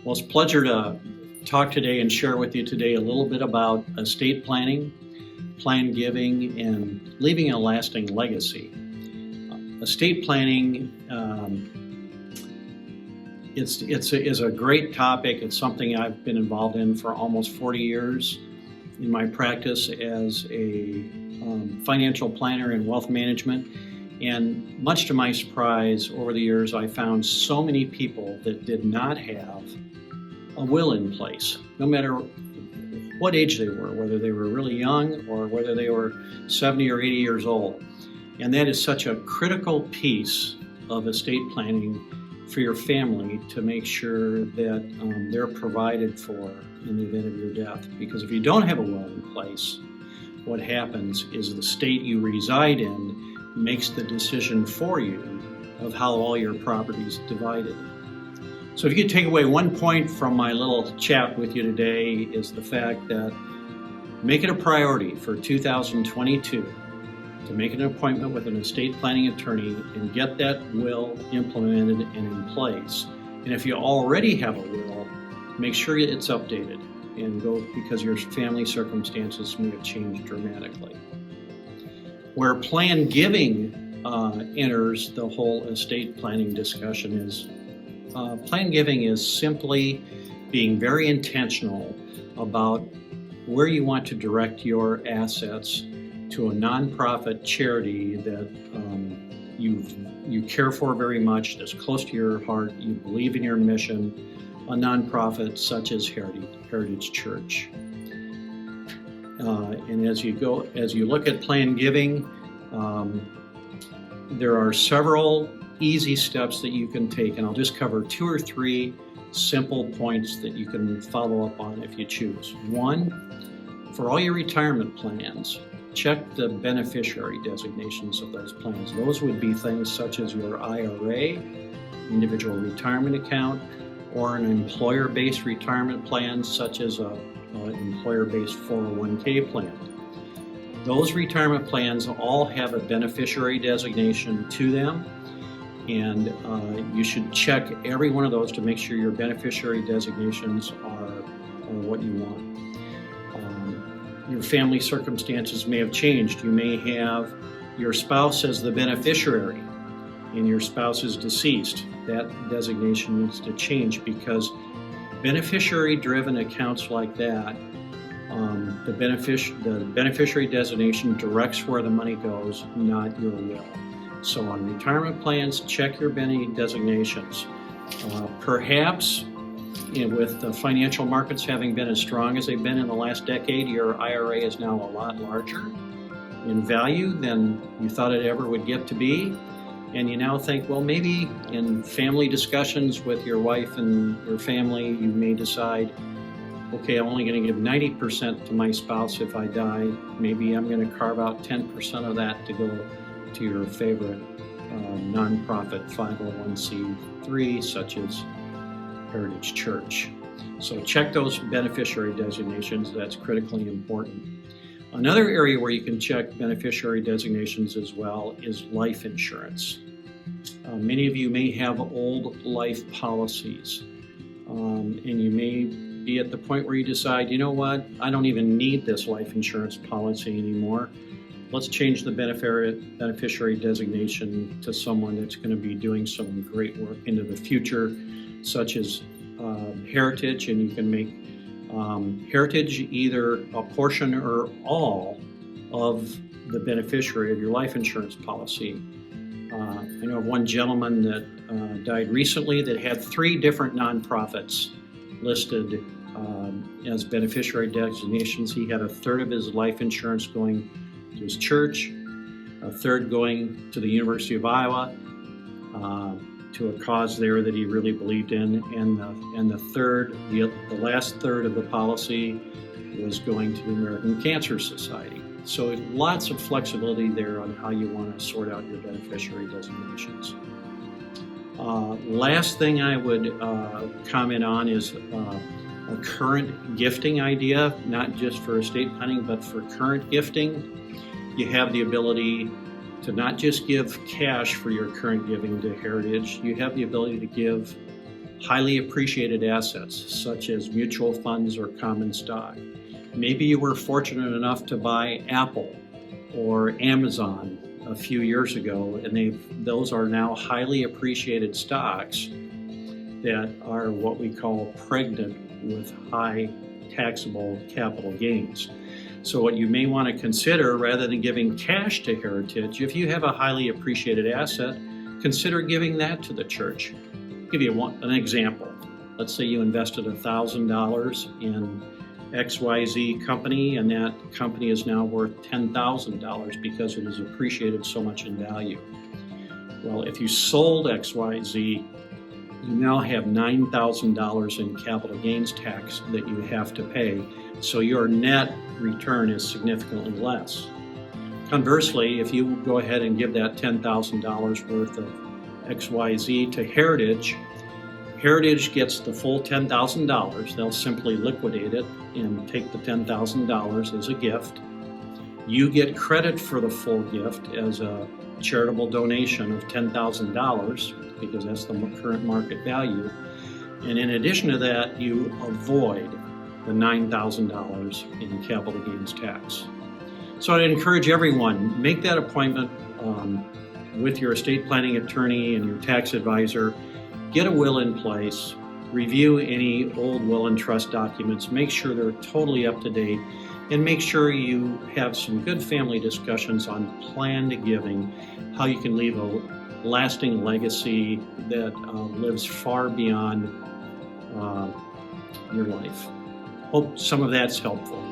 Well, it's a pleasure to talk today and share with you today a little bit about estate planning, plan giving, and leaving a lasting legacy. Estate planning is a great topic. It's something I've been involved in for almost 40 years in my practice as a financial planner in wealth management. And much to my surprise, over the years, I found so many people that did not have a will in place, no matter what age they were, whether they were really young or whether they were 70 or 80 years old. And that is such a critical piece of estate planning for your family to make sure that they're provided for in the event of your death. Because if you don't have a will in place, what happens is the state you reside in makes the decision for you of how all your property is divided. So if you could take away one point from my little chat with you today is the fact that make it a priority for 2022 to make an appointment with an estate planning attorney and get that will implemented and in place. And if you already have a will, make sure it's updated and go, because your family circumstances may have changed dramatically. Where plan giving enters the whole estate planning discussion is plan giving is simply being very intentional about where you want to direct your assets to a nonprofit charity that you care for very much, that's close to your heart, you believe in your mission, a nonprofit such as Heritage Church. And as you look at plan giving, there are several easy steps that you can take, and I'll just cover 2 or 3 simple points that you can follow up on if you choose. 1, for all your retirement plans, check the beneficiary designations of those plans. Those would be things such as your IRA, individual retirement account, or an employer-based retirement plan such as an employer-based 401k plan. Those retirement plans all have a beneficiary designation to them, and you should check every one of those to make sure your beneficiary designations are what you want. Your family circumstances may have changed. You may have your spouse as the beneficiary and your spouse is deceased. That designation needs to change, because beneficiary-driven accounts like that, the beneficiary designation directs where the money goes, not your will. So on retirement plans, check your Benny designations. Perhaps with the financial markets having been as strong as they've been in the last decade, your IRA is now a lot larger in value than you thought it ever would get to be. And you now think, well, maybe in family discussions with your wife and your family, you may decide, okay, I'm only going to give 90% to my spouse if I die. Maybe I'm going to carve out 10% of that to go to your favorite nonprofit 501c3, such as Heritage Church. So check those beneficiary designations. That's critically important. Another area where you can check beneficiary designations as well is life insurance. Many of you may have old life policies, and you may be at the point where you decide, you know what, I don't even need this life insurance policy anymore. Let's change the beneficiary designation to someone that's going to be doing some great work into the future, such as Heritage, and you can make Heritage either a portion or all of the beneficiary of your life insurance policy. I know of one gentleman that died recently that had 3 different nonprofits listed as beneficiary designations. He had a third of his life insurance going to his church, a third going to the University of Iowa, to a cause there that he really believed in, and the last third of the policy was going to the American Cancer Society. So lots of flexibility there on how you want to sort out your beneficiary designations. Last thing I would comment on is a current gifting idea, not just for estate planning, but for current gifting. You have the ability to not just give cash for your current giving to Heritage. You have the ability to give highly appreciated assets, such as mutual funds or common stock. Maybe you were fortunate enough to buy Apple or Amazon a few years ago, and those are now highly appreciated stocks that are what we call pregnant with high taxable capital gains. So what you may want to consider, rather than giving cash to Heritage, if you have a highly appreciated asset, consider giving that to the church. I'll give you an example. Let's say you invested $1,000 in XYZ company, and that company is now worth $10,000 because it has appreciated so much in value. Well, if you sold XYZ, you now have $9,000 in capital gains tax that you have to pay, so your net return is significantly less. Conversely, if you go ahead and give that $10,000 worth of XYZ to Heritage, Heritage gets the full $10,000. They'll simply liquidate it and take the $10,000 as a gift. You get credit for the full gift as a charitable donation of $10,000 because that's the current market value. And in addition to that, you avoid the $9,000 in capital gains tax. So I'd encourage everyone, make that appointment with your estate planning attorney and your tax advisor. Get a will in place, review any old will and trust documents, make sure they're totally up to date, and make sure you have some good family discussions on planned giving, how you can leave a lasting legacy that lives far beyond your life. Hope some of that's helpful.